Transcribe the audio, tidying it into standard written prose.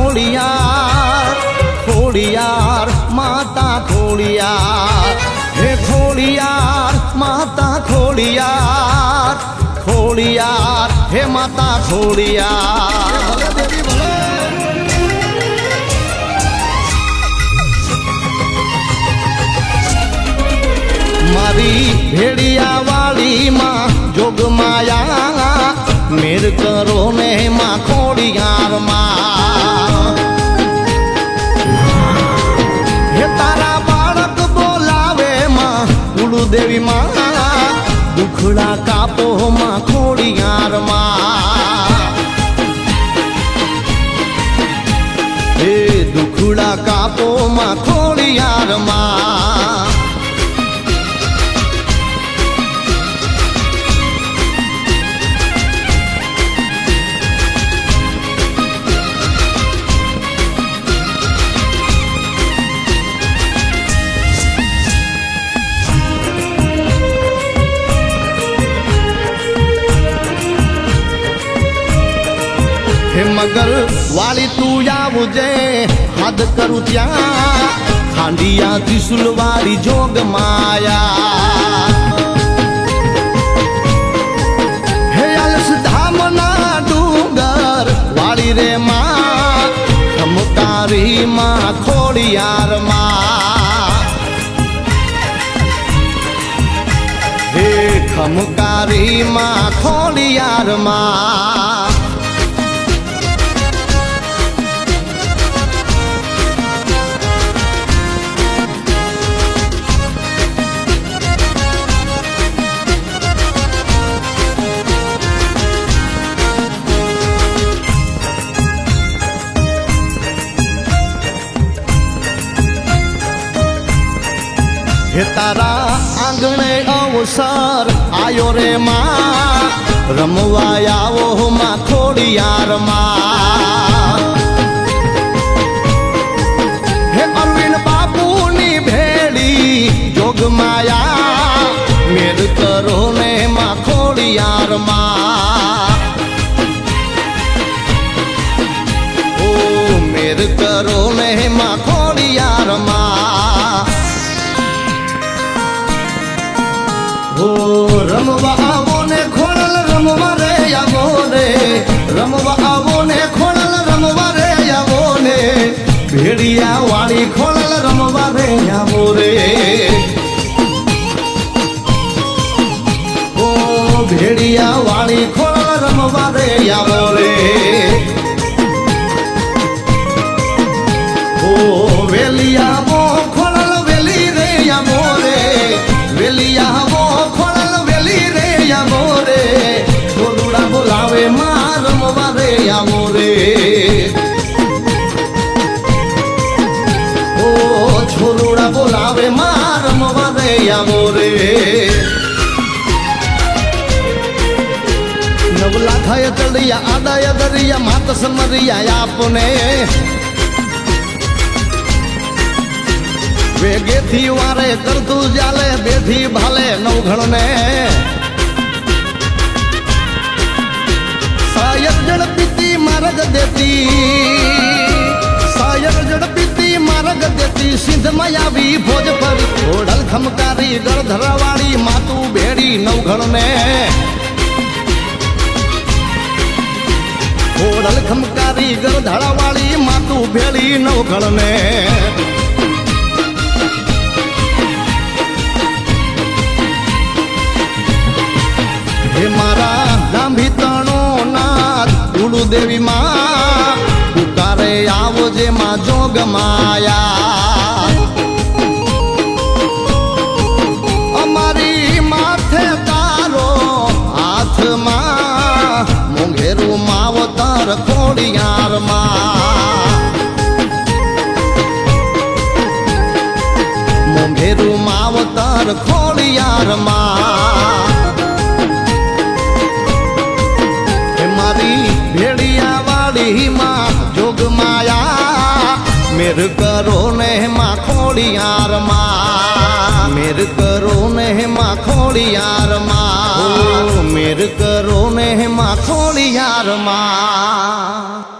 ખોડિયાર ખોડિયાર માતા ખોડિયાર હે ખોડિયાર માતા ખોડિયાર ખોડિયાર હે માતા ખોડિયાર મારી ભેડિયા વાળી માં જોગ માયા મેર કરો ને માં ખોડિયાર માં હે તારા બાળક બોલાવે માં કુળદેવી માં દુખડા કાપો માં ખોડિયાર માં હે દુખડા કાપો માં ખોડિયાર માં મગર વાળી તું આવજે હદ કરું ત્યાં ખાંડિયા ત્રિશુલ વાળી જોગ માયા હે અલસ ધામના ડુંગર વાળી રે માં ખમકારી માં ખોડિયાર માં હે ખમકારી માં ખોડિયાર માં હે તારા આંગણે અવસર આયો રે માં રમવા આવો માં ખોડિયાર માં હે અરવિંદ બાપુની ભેડી જોગ માયા મેર કરો ને માં ખોડિયાર માં ઓ મેર કરો ને માં ખોડિયાર માં ઓ રમવા આવો ને ખોડલ રમવા રે આવો રે રમવા આવો ને ખોડલ રમવા રે આવો ને ભેડિયા વાળી ખોડલ રમવા રે આવો રે ઓ ભેડિયા વાળી ખોડલ રમવા રે આવો રે ઓ વેલિયા ખોડલ વેલી રે આવો રે વેલિયા બોલાવે માં રમવા રે આવો રે ઓ છોરુડા બોલાવે માં રમવા રે આવો રે નવલા થાય ચડિયા આદાય દરિયા માત સમરિયા આપને વેગેથી વારે કરતું જાલે બેથી ભાલે નવઘણ ને સાયર ઝડપીતી માર્ગ દેતી સાયર ઝડપીતી માર્ગ દેતી સિંધમાં આવી ભોજપર ઘોડલ ખમકારી ગળધરાવાળી માતું ભેડી નવઘણ ને ઘોડલ ખમકારી ગળધરાવાળી માતું ભેડી નવઘણ ને હે મારા લાંબી તણો નાથ કુળદેવી માં પુકારે આવજે માં જોગ માયા અમારી માથે તારો હાથમાં મોંઘેરું માવતર ખોડિયાર માં મોંઘેરું માવતર ખોડિયાર માં ભેડિયા વાળી માં જોગ માયા મેર કરો ને માં ખોડિયાર માં મેર કરો ને માં ખોડિયાર માં મેર કરો ને માં ખોડિયાર માં